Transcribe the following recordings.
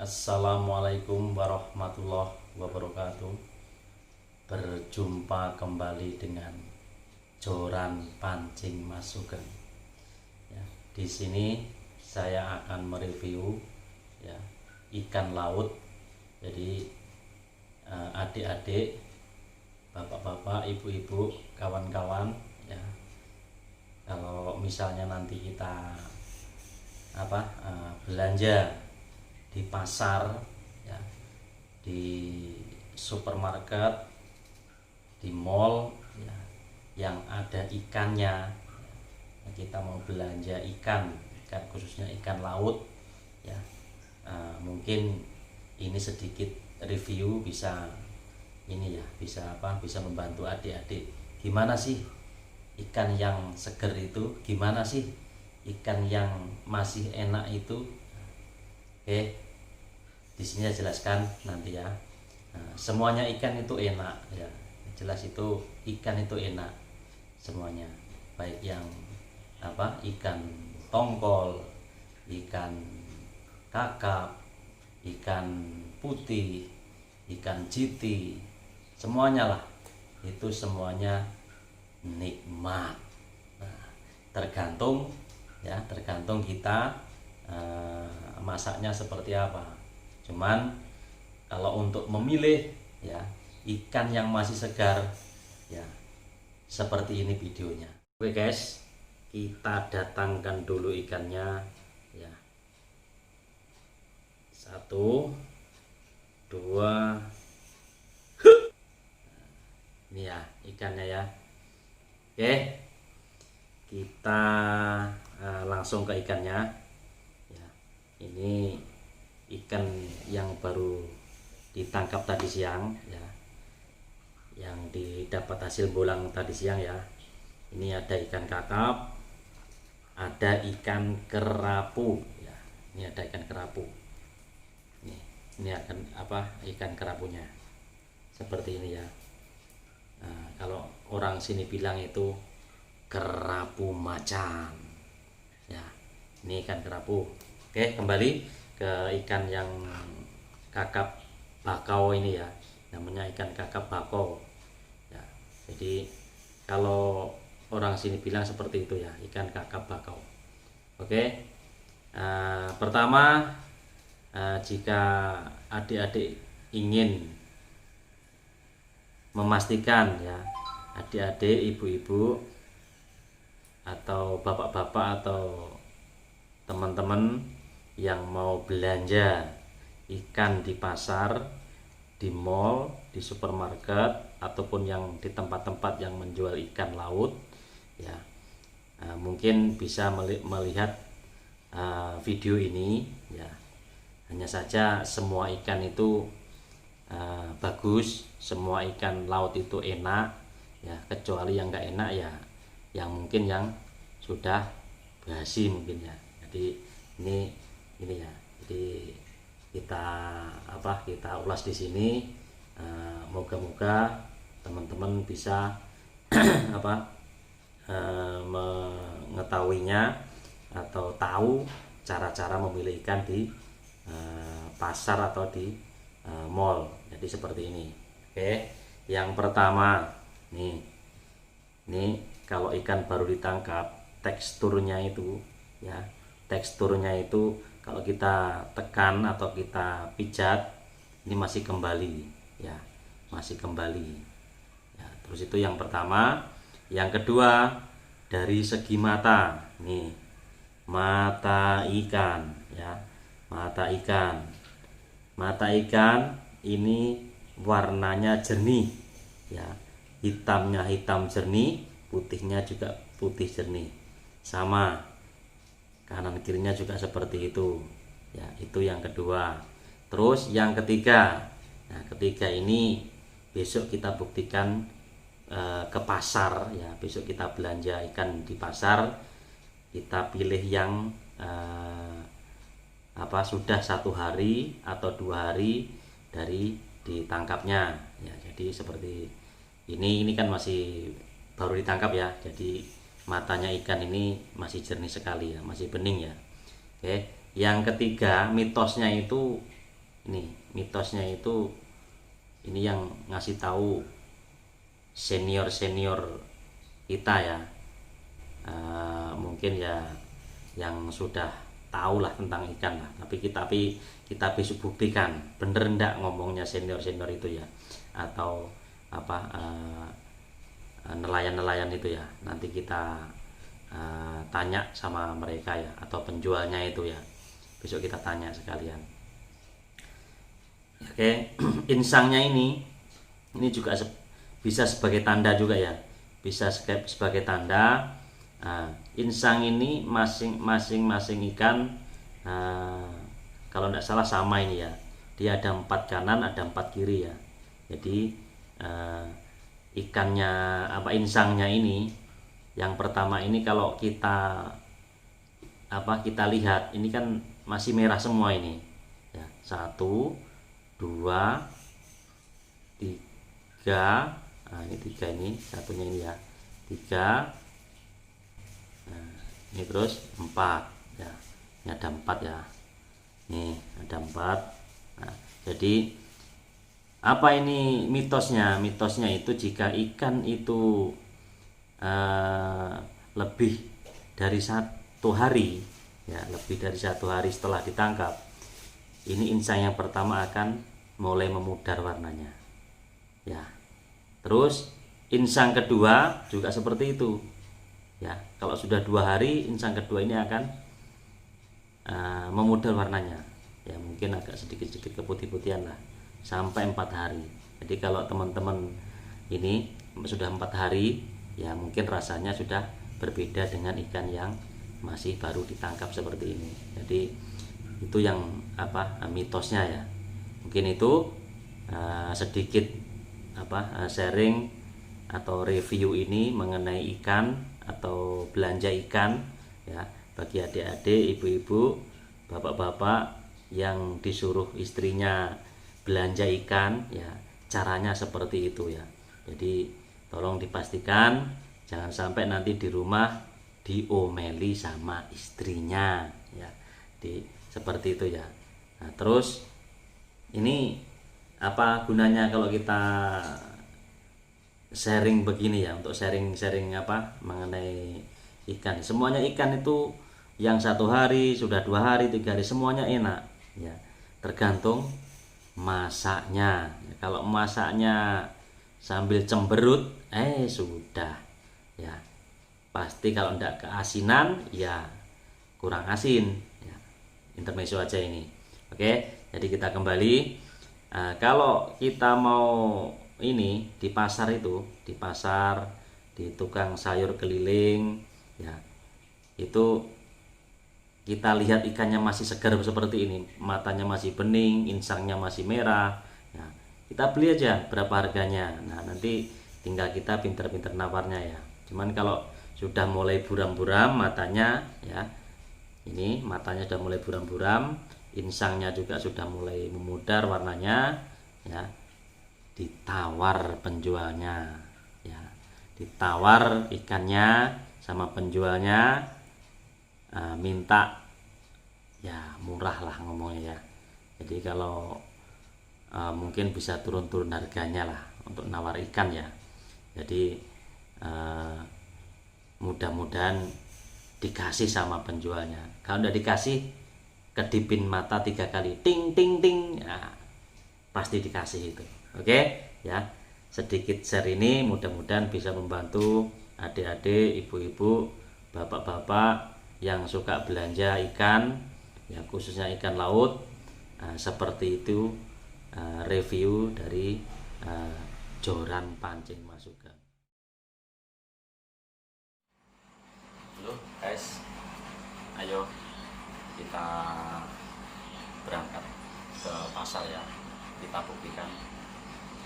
Assalamualaikum warahmatullahi wabarakatuh. Berjumpa kembali dengan Joran Pancing Masukan. Ya, di sini saya akan mereview ya, ikan laut. Jadi adik-adik, bapak-bapak, ibu-ibu, kawan-kawan, ya, kalau misalnya nanti kita belanja di pasar, ya, di supermarket, di mall, ya, yang ada ikannya, ya, kita mau belanja ikan khususnya ikan laut, ya, mungkin ini sedikit review bisa bisa membantu adik-adik gimana sih ikan yang seger itu, gimana sih ikan yang masih enak itu. Oke, di sini saya jelaskan nanti ya. Semuanya ikan itu enak ya, jelas itu ikan itu enak semuanya, baik yang ikan tongkol, ikan kakap, ikan putih, ikan jiti, semuanya lah itu semuanya nikmat. Tergantung kita masaknya seperti apa. Cuman kalau untuk memilih ya ikan yang masih segar ya seperti ini videonya. Oke guys, kita datangkan dulu ikannya ya. 1, 2. Ini ya ikannya ya. Oke, kita langsung ke ikannya ya. Ini ikan yang baru ditangkap tadi siang ya, yang didapat hasil bolang tadi siang ya. Ini ada ikan kakap, ada ikan kerapu ya. Ini ada ikan kerapu. Ini akan ikan kerapunya seperti ini ya. Nah, kalau orang sini bilang itu kerapu macan ya. Ini ikan kerapu. Oke, kembali ke ikan yang kakap bakau ini ya, namanya ikan kakap bakau ya. Jadi kalau orang sini bilang seperti itu ya, ikan kakap bakau. Oke, pertama jika adik-adik ingin memastikan ya, adik-adik, ibu-ibu, atau bapak-bapak, atau teman-teman yang mau belanja ikan di pasar, di mall, di supermarket, ataupun yang di tempat-tempat yang menjual ikan laut ya, mungkin bisa melihat video ini ya. Hanya saja semua ikan itu bagus, semua ikan laut itu enak ya, kecuali yang enggak enak ya, yang mungkin yang sudah basi mungkin ya. Jadi ini ya, jadi kita ulas di sini. Moga-moga teman-teman bisa mengetahuinya atau tahu cara-cara memilih ikan di pasar atau di mall. Jadi seperti ini. Oke, yang pertama nih, ini kalau ikan baru ditangkap, teksturnya itu ya, kalau kita tekan atau kita pijat, ini masih kembali ya, masih kembali ya. Terus itu yang pertama. Yang kedua, dari segi mata nih, mata ikan ya, mata ikan ini warnanya jernih ya, hitamnya hitam jernih, putihnya juga putih jernih, sama kanan kirinya juga seperti itu ya. Itu yang kedua. Terus yang ketiga, nah ketiga ini besok kita buktikan ke pasar ya. Besok kita belanja ikan di pasar, kita pilih yang sudah 1 hari atau 2 hari dari ditangkapnya ya. Jadi seperti ini kan masih baru ditangkap ya, jadi matanya ikan ini masih jernih sekali ya, masih bening ya. Oke, yang ketiga, mitosnya itu ini mitosnya itu, ini yang ngasih tahu senior kita ya. Mungkin ya yang sudah tahu lah tentang ikan lah, tapi kita bisa buktikan bener ndak ngomongnya senior itu ya, atau apa nelayan itu ya. Nanti kita tanya sama mereka ya, atau penjualnya itu ya, besok kita tanya sekalian. Oke. Insangnya ini juga bisa sebagai tanda juga ya, bisa sebagai tanda. Insang ini masing-masing ikan, kalau tidak salah sama ini ya, dia ada 4 kanan, ada 4 kiri ya. Jadi ikannya insangnya ini, yang pertama ini kalau kita lihat ini kan masih merah semua ini ya. 1, 2, 3. Ini 3, ini satunya ini ya, 3. Ini terus 4 ya. Ini ada 4 ya. Nih ada 4. Jadi apa ini mitosnya? Mitosnya itu jika ikan itu lebih dari 1 hari ya, lebih dari 1 hari setelah ditangkap, ini insang yang pertama akan mulai memudar warnanya ya. Terus insang kedua juga seperti itu ya. Kalau sudah 2 hari, insang kedua ini akan memudar warnanya ya, mungkin agak sedikit keputih-putihan lah, sampai 4 hari. Jadi kalau teman-teman ini sudah 4 hari ya, mungkin rasanya sudah berbeda dengan ikan yang masih baru ditangkap seperti ini. Jadi itu yang mitosnya ya. Mungkin itu sedikit sharing atau review ini mengenai ikan atau belanja ikan ya, bagi adik-adik, ibu-ibu, bapak-bapak yang disuruh istrinya belanja ikan ya, caranya seperti itu ya. Jadi tolong dipastikan jangan sampai nanti di rumah diomeli sama istrinya ya. Seperti itu ya. Nah, terus ini apa gunanya kalau kita sharing begini ya, untuk sharing mengenai ikan. Semuanya ikan itu yang 1 hari, sudah 2 hari, 3 hari, semuanya enak ya, tergantung masaknya. Kalau masaknya sambil cemberut, sudah ya, pasti kalau tidak keasinan ya kurang asin ya. Intermezzo aja ini. Oke, jadi kita kembali. Kalau kita mau ini di pasar itu, di tukang sayur keliling ya, itu kita lihat ikannya masih segar seperti ini, matanya masih bening, insangnya masih merah ya, kita beli aja, berapa harganya. Nah, nanti tinggal kita pinter-pinter nawarnya ya. Cuman kalau sudah mulai buram-buram matanya ya, ini matanya sudah mulai buram-buram, insangnya juga sudah mulai memudar warnanya ya, ditawar penjualnya ya, ditawar ikannya sama penjualnya, minta ya murah lah ngomongnya ya. Jadi kalau mungkin bisa turun harganya lah untuk nawar ikan ya. Jadi mudah-mudahan dikasih sama penjualnya. Kalau udah dikasih, kedipin mata 3 kali, ting ting ting, nah, pasti dikasih itu. Oke ya, sedikit share ini mudah-mudahan bisa membantu adik-adik, ibu-ibu, bapak-bapak yang suka belanja ikan ya, khususnya ikan laut. Seperti itu review dari Joran Pancing Masukan. Halo guys, ayo kita berangkat ke pasar ya, kita buktikan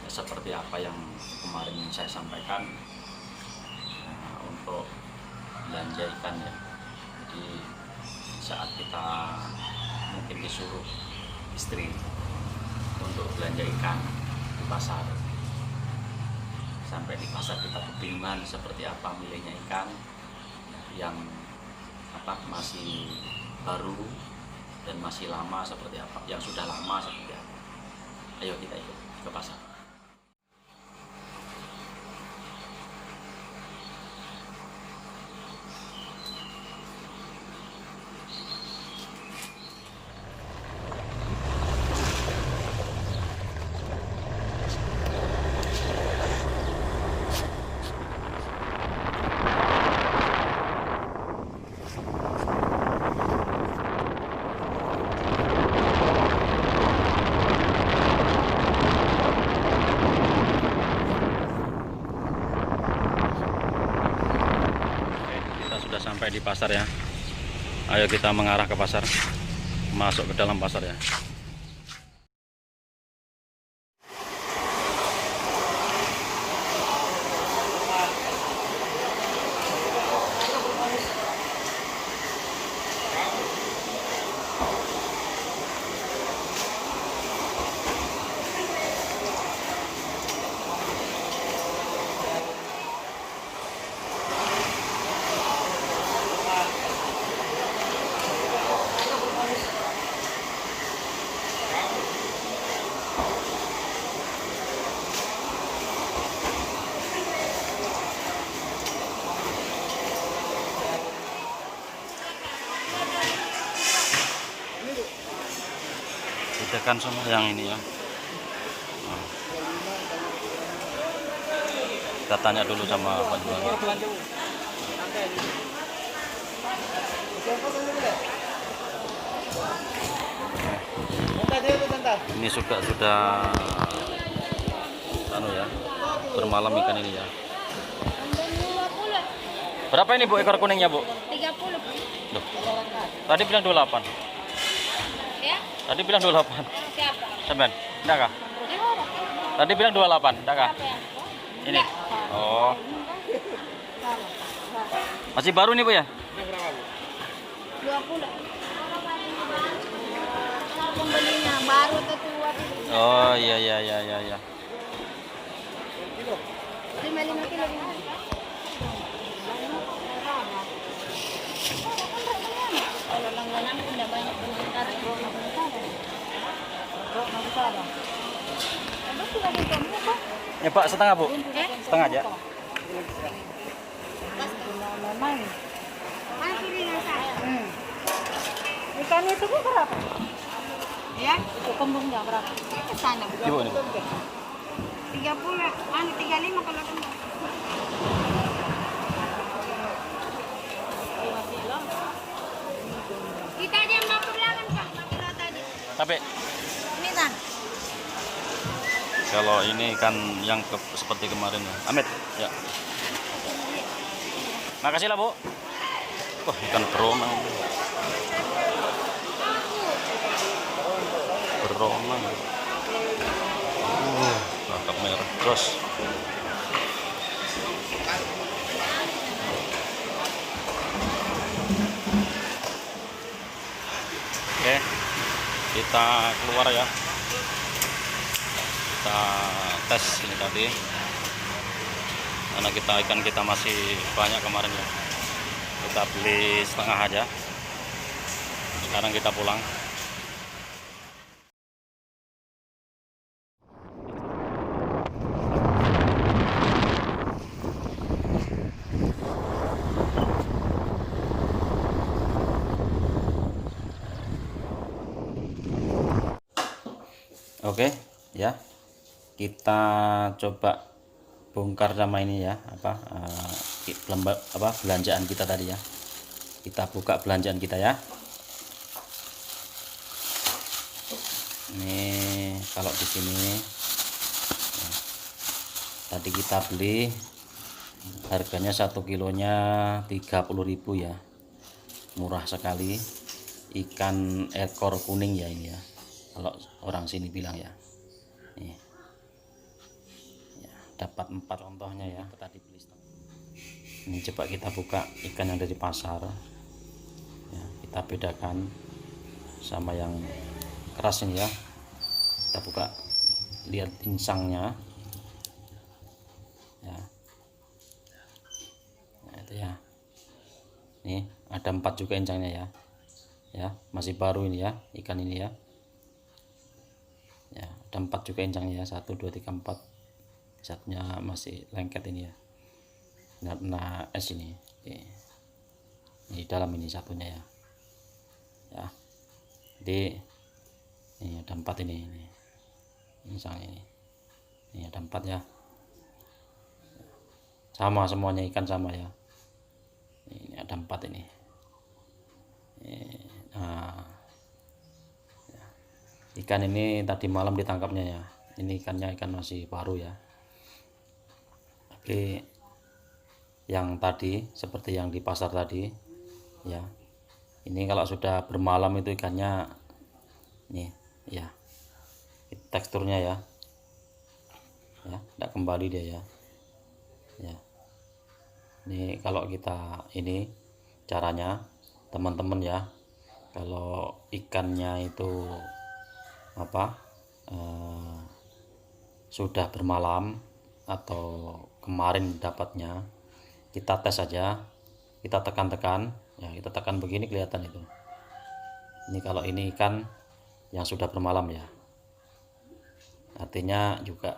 ya, seperti apa yang kemarin saya sampaikan untuk belanja ikan ya. Jadi saat kita mungkin disuruh istri untuk belanja ikan di pasar, sampai di pasar kita kebingungan seperti apa milihnya ikan yang masih baru dan masih lama seperti apa, yang sudah lama seperti apa. Ayo kita ikut ke pasar. Sampai di pasar ya. Ayo kita mengarah ke pasar, masuk ke dalam pasar ya. Kan semua yang ini ya. Nah, kita tanya dulu sama penjual. Ini sudah anu ya, bermalam ikan ini ya. Berapa ini Bu ekor kuningnya Bu? 30. Loh, tadi bilang 28. Ya? Tadi bilang 28. Siapa? Semen, enggak kah? Tadi bilang 28, enggak kah? Ini. Oh. Masih baru nih Bu ya? 20. Pembelinya baru atau tua? Oh iya iya iya iya iya. 5 kilo. Kalau langganan tidak banyak bentar. Ya Pak, setengah Bu? Setengah aja. Mana piringan saya? Ikan itu Bu berapa? Ya, itu kembungnya berapa? Ke sana. Ibu ini. 30, 35 kalau kembung. 5 kilo. Kita aja 50 kan Pak, 5 kilo tadi. Tapi Ini kan? kalau ini kan yang seperti kemarin ya. Amit, ya. Makasih lah Bu. Wah, ikan beromang. Beromang. Kakap merah. Terus. Oke, kita keluar ya. Kita tes ini tadi. Karena ikan kita masih banyak kemarin ya. Kita beli setengah aja. Sekarang kita pulang. Oke ya, kita coba bongkar sama ini ya, belanjaan kita tadi ya. Kita buka belanjaan kita ya. Ini kalau di sini ya, tadi kita beli harganya 1 kilonya 30.000 ya, murah sekali. Ikan ekor kuning ya ini ya, kalau orang sini bilang ya. Nih. Ya, dapat 4 contohnya ya. Tadi beli setengah. Ini coba kita buka ikan yang dari pasar. Ya, kita bedakan sama yang keras ini ya. Kita buka, lihat insangnya. Ya. Nah, itu ya. Nih, ada 4 juga insangnya ya. ya, masih baru ini ya ikan ini ya. Ya, ada 4 juga insangnya ya, 1 2 3 4. Satunya masih lengket ini ya. Nah, es ini. Oke. Di dalam ini satunya ya. Ya. Jadi ini ada 4 ini. Insang ini. Ini ada 4 ya. Sama semuanya ikan sama ya. Ini ada 4 ini. Nah, ikan ini tadi malam ditangkapnya ya. Ini ikannya ikan masih baru ya. Oke, yang tadi seperti yang di pasar tadi ya, ini kalau sudah bermalam itu ikannya nih ya, teksturnya ya tidak kembali dia ya. Ini kalau kita ini caranya teman-teman ya, kalau ikannya itu sudah bermalam atau kemarin dapatnya, kita tes saja, kita tekan-tekan ya, kita tekan begini kelihatan itu. Ini kalau ini ikan yang sudah bermalam ya, artinya juga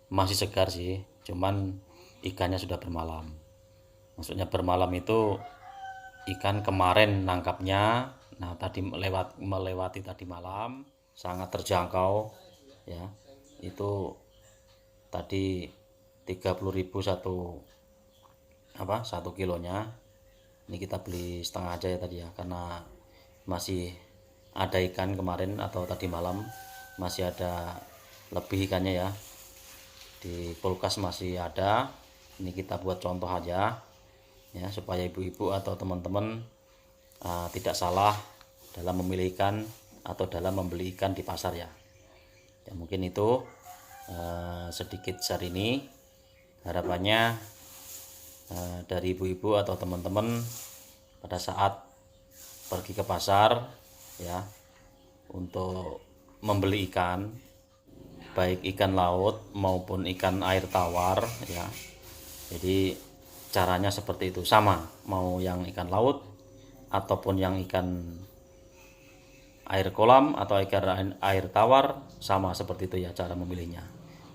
masih segar sih, cuman ikannya sudah bermalam. Maksudnya bermalam itu ikan kemarin nangkapnya, nah tadi melewati tadi malam, sangat terjangkau ya. Itu tadi 30.000 satu kilonya. Ini kita beli setengah aja ya tadi ya, karena masih ada ikan kemarin atau tadi malam, masih ada lebih ikannya ya, di kulkas masih ada. Ini kita buat contoh aja ya, supaya ibu-ibu atau teman-teman tidak salah dalam memilih ikan atau dalam membeli ikan di pasar ya. Ya mungkin itu sedikit share ini, harapannya dari ibu-ibu atau teman-teman pada saat pergi ke pasar ya, untuk membeli ikan, baik ikan laut maupun ikan air tawar ya. Jadi caranya seperti itu, sama mau yang ikan laut ataupun yang ikan air kolam atau ikan air tawar, sama seperti itu ya cara memilihnya.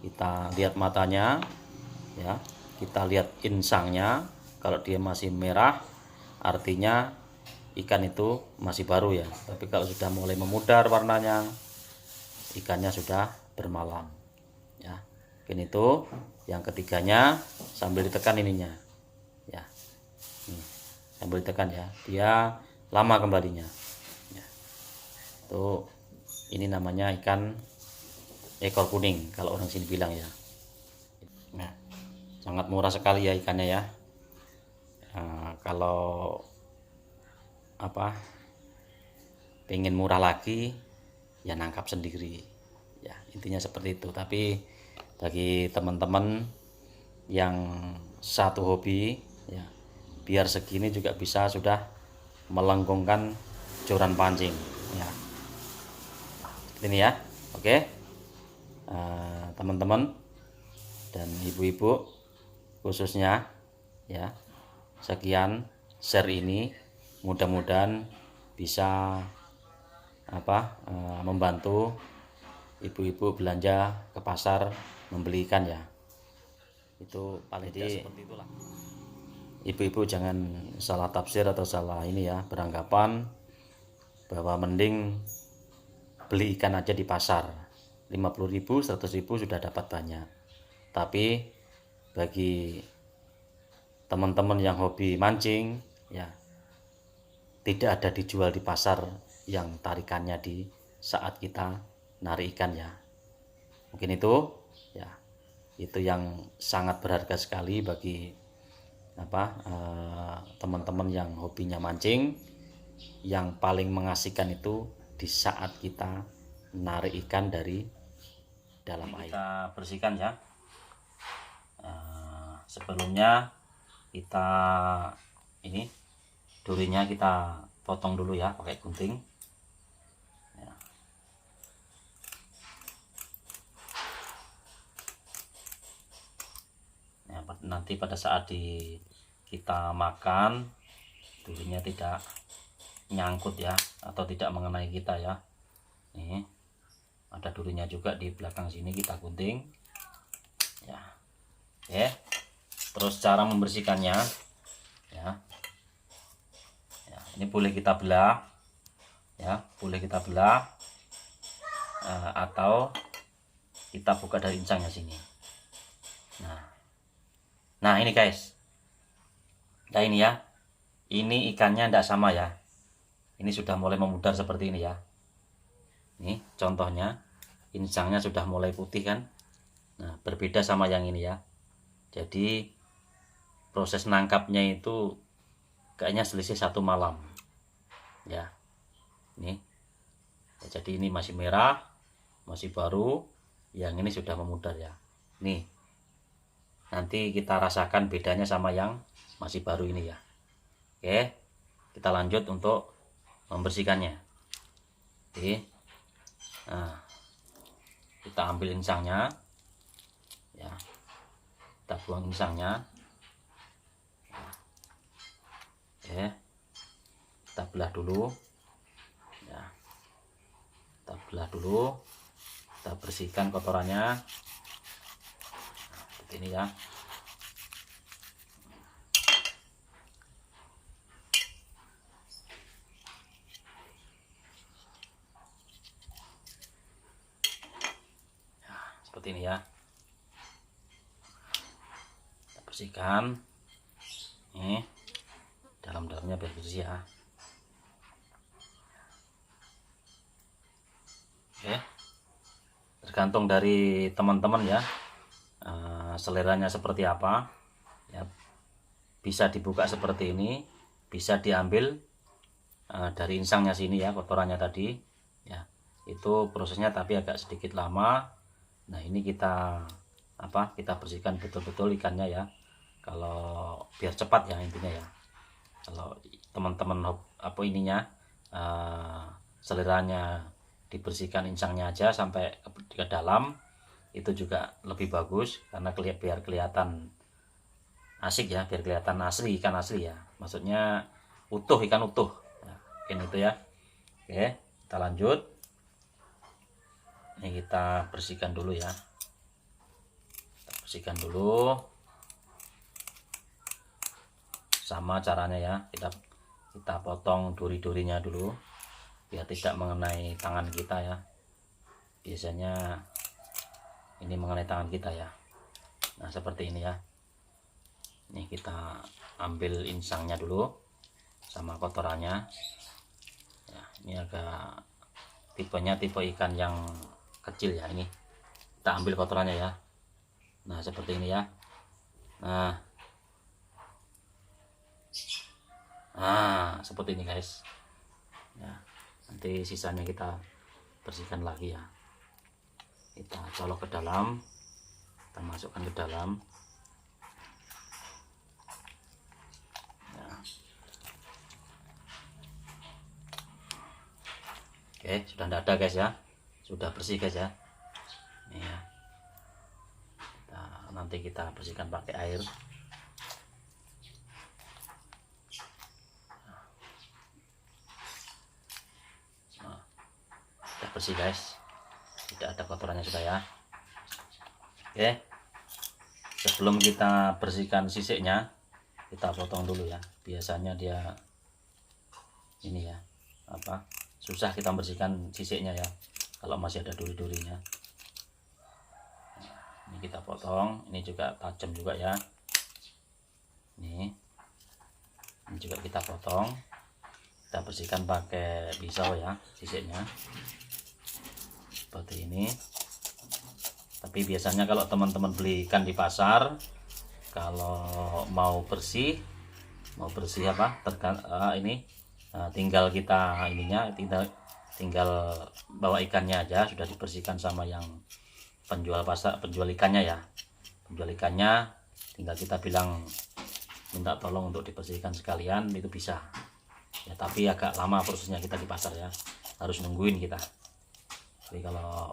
Kita lihat matanya ya, kita lihat insangnya, kalau dia masih merah artinya ikan itu masih baru ya, tapi kalau sudah mulai memudar warnanya, ikannya sudah bermalam ya. Mungkin itu. Yang ketiganya sambil ditekan ininya ya, nih, sambil ditekan ya, dia lama kembalinya ya. Tuh, ini namanya ikan ekor kuning kalau orang sini bilang ya. Nah, sangat murah sekali ya ikannya ya. Kalau pengen murah lagi ya nangkap sendiri ya, intinya seperti itu. Tapi bagi teman-teman yang satu hobi ya, biar segini juga bisa sudah melengkungkan joran pancing ya, ini ya. Oke, teman-teman dan ibu-ibu khususnya ya, sekian share ini, mudah-mudahan bisa membantu ibu-ibu belanja ke pasar membeli ikan ya. Itu paling tidak seperti itulah. Ibu-ibu jangan salah tafsir atau salah ini ya, beranggapan bahwa mending beli ikan aja di pasar, 50.000 100.000 sudah dapat banyak. Tapi bagi teman-teman yang hobi mancing ya, tidak ada dijual di pasar yang tarikannya di saat kita narik ikan ya. Mungkin itu ya, itu yang sangat berharga sekali bagi teman-teman yang hobinya mancing. Yang paling mengasihkan itu di saat kita narik ikan dari dalam air. Kita bersihkan ya. Sebelumnya kita ini durinya kita potong dulu ya pakai gunting ya. Ya, nanti pada saat kita makan durinya tidak nyangkut ya, atau tidak mengenai kita ya. Nih ada durinya juga di belakang sini, kita gunting ya. Oke, terus cara membersihkannya ya, ini boleh kita belah ya, boleh kita belah atau kita buka dari insangnya sini. Nah ini guys, nah ini ya, ini ikannya tidak sama ya, ini sudah mulai memudar seperti ini ya. Nih contohnya, insangnya sudah mulai putih kan. Nah berbeda sama yang ini ya. Jadi proses nangkapnya itu kayaknya selisih 1 malam ya. Nih ya, jadi ini masih merah, masih baru, yang ini sudah memudar ya. Nih nanti kita rasakan bedanya sama yang masih baru ini ya. Oke, kita lanjut untuk membersihkannya. Oke, nah kita ambil insangnya ya, kita buang insangnya. Oke, kita belah dulu ya, kita belah dulu, kita bersihkan kotorannya. Nah, seperti ini ya. Seperti ini ya, kita bersihkan nih dalam-dalamnya biar bersih ya. Oke, tergantung dari teman-teman ya, seleranya seperti apa ya. Bisa dibuka seperti ini, bisa diambil dari insangnya sini ya, kotorannya tadi ya. Itu prosesnya tapi agak sedikit lama. Nah ini kita kita bersihkan betul-betul ikannya ya, kalau biar cepat ya intinya ya. Kalau teman-teman seleranya dibersihkan insangnya aja sampai ke dalam, itu juga lebih bagus karena biar kelihatan asik ya, biar kelihatan asli, ikan asli ya, maksudnya utuh, ikan utuh ya, mungkin itu ya. Oke, kita lanjut. Ini kita bersihkan dulu ya, kita bersihkan dulu. Sama caranya ya, kita potong duri-durinya dulu biar tidak mengenai tangan kita ya. Biasanya ini mengenai tangan kita ya. Nah seperti ini ya. Ini kita ambil insangnya dulu sama kotorannya ya. Ini agak tipenya tipe ikan yang kecil ya. Ini kita ambil kotorannya ya. Nah seperti ini ya. Nah seperti ini guys ya. Nanti sisanya kita bersihkan lagi ya. Kita colok ke dalam, kita masukkan ke dalam ya. Oke, sudah tidak ada guys ya, sudah bersih guys ya. Ini ya, nanti kita bersihkan pakai air. Sudah bersih guys, tidak ada kotorannya sudah ya. Oke, sebelum kita bersihkan sisiknya, kita potong dulu ya. Biasanya dia ini ya, susah kita bersihkan sisiknya ya kalau masih ada duri-durinya. Ini kita potong, ini juga tajam juga ya. Ini juga kita potong, kita bersihkan pakai pisau ya sisiknya seperti ini. Tapi biasanya kalau teman-teman beli ikan di pasar, kalau mau bersih tinggal kita tinggal bawa ikannya aja, sudah dibersihkan sama yang penjual ikannya ya. Penjual ikannya tinggal kita bilang minta tolong untuk dibersihkan sekalian, itu bisa ya. Tapi agak lama prosesnya kita di pasar ya, harus nungguin kita. Jadi kalau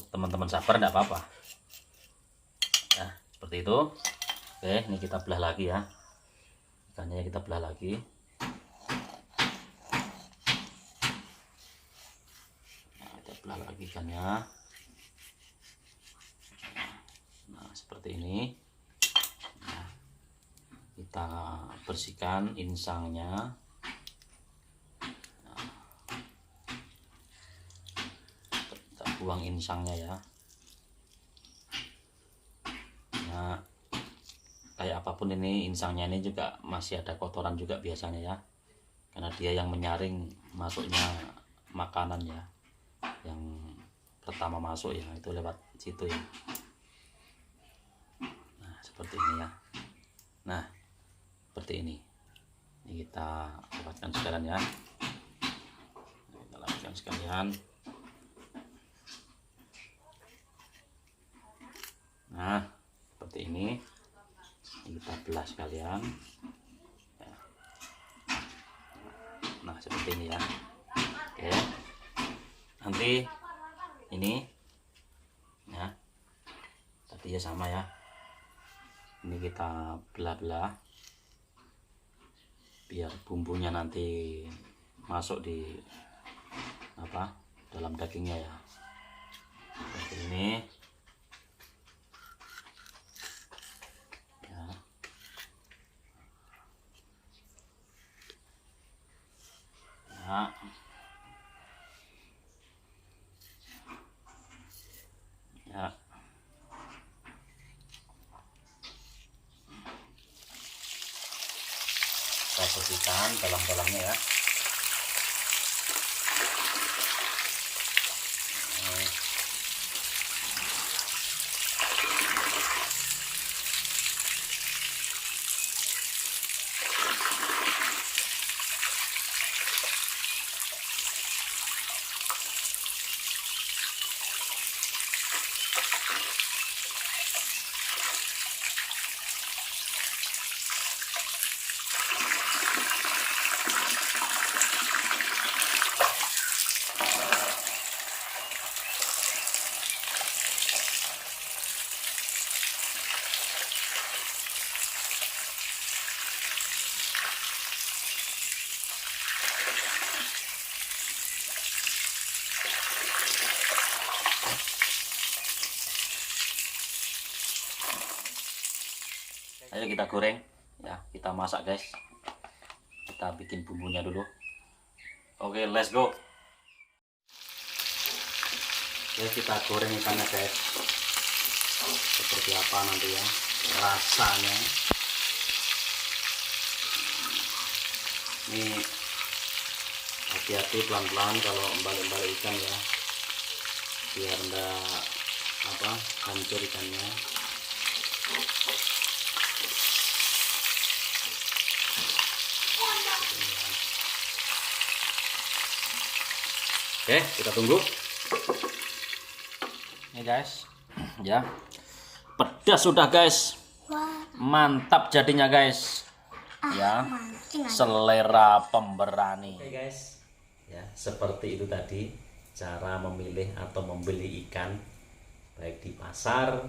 teman-teman sabar enggak apa-apa ya, seperti itu. Oke, ini kita belah lagi ya, ikannya kita belah lagi. Nah, kita belah lagi ikannya. Nah, seperti ini. Nah, kita bersihkan insangnya. Nah, kita buang insangnya ya. Nah, kayak apapun ini insangnya ini juga masih ada kotoran juga biasanya ya, karena dia yang menyaring masuknya makanan ya, yang pertama masuk ya itu lewat situ ya. Nah seperti ini ya. Nah seperti ini kita lewatkan sekalian ya. Kita lewatkan sekalian. Nah seperti ini kita belah sekalian ya. Nah seperti ini ya. Oke, nanti ini ya tadi ya sama ya, ini kita belah-belah biar bumbunya nanti masuk di apa dalam dagingnya ya. Seperti ini ya. Ya. Ya. Kita bersihkan dalam-dalamnya ya. Ayo kita goreng ya, kita masak guys. Kita bikin bumbunya dulu. Oke, let's go. Oke, kita goreng ikannya guys. Seperti apa nanti ya rasanya. Ini hati-hati, pelan-pelan kalau balik-balik ikan ya, biar enggak apa hancur ikannya. Oke, kita tunggu. Ini guys, ya, pedas sudah guys. Mantap jadinya guys. Ya, selera pemberani. Oke guys, ya seperti itu tadi cara memilih atau membeli ikan baik di pasar,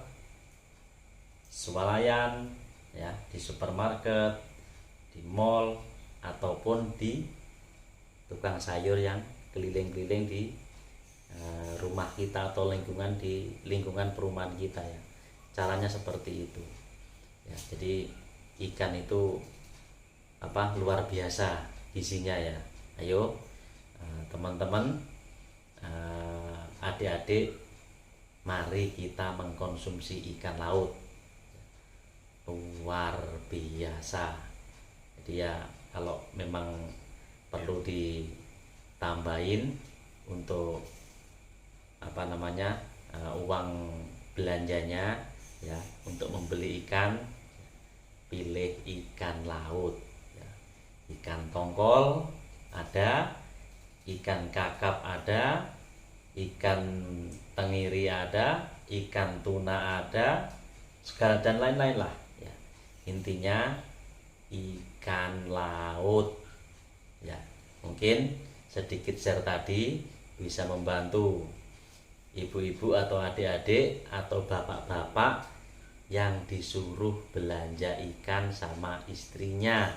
swalayan, ya di supermarket, di mall ataupun di tukang sayur yang keliling-keliling di rumah kita atau lingkungan di lingkungan perumahan kita ya. Caranya seperti itu ya. Jadi ikan itu apa luar biasa isinya ya. Ayo teman-teman, adik-adik, mari kita mengkonsumsi ikan laut, luar biasa. Jadi ya kalau memang perlu ditambahin untuk apa namanya uang belanjanya ya, untuk membeli ikan, pilih ikan laut ya. Ikan tongkol ada, ikan kakap ada, ikan tenggiri ada, ikan tuna ada, segala dan lain-lain lah ya. Intinya ikan laut ya. Mungkin sedikit share tadi bisa membantu ibu-ibu atau adik-adik atau bapak-bapak yang disuruh belanja ikan sama istrinya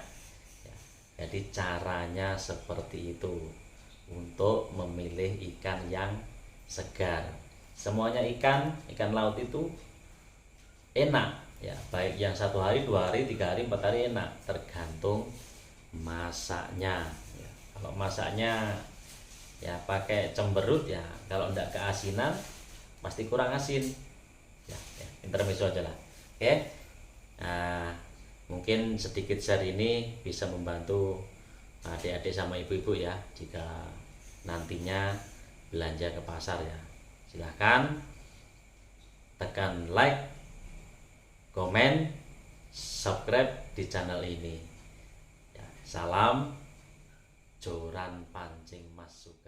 Jadi caranya seperti itu untuk memilih ikan yang segar. Semuanya ikan laut itu enak ya, baik yang 1 hari, 2 hari, 3 hari, 4 hari enak, tergantung masaknya ya. Kalau masaknya ya pakai cemberut ya, kalau enggak keasinan pasti kurang asin ya, intermezzo aja lah. Oke. Nah, mungkin sedikit share ini bisa membantu adik-adik sama ibu-ibu ya, jika nantinya belanja ke pasar ya. Silahkan tekan like, komen, subscribe di channel ini ya. Salam joran pancing Mas Sugi.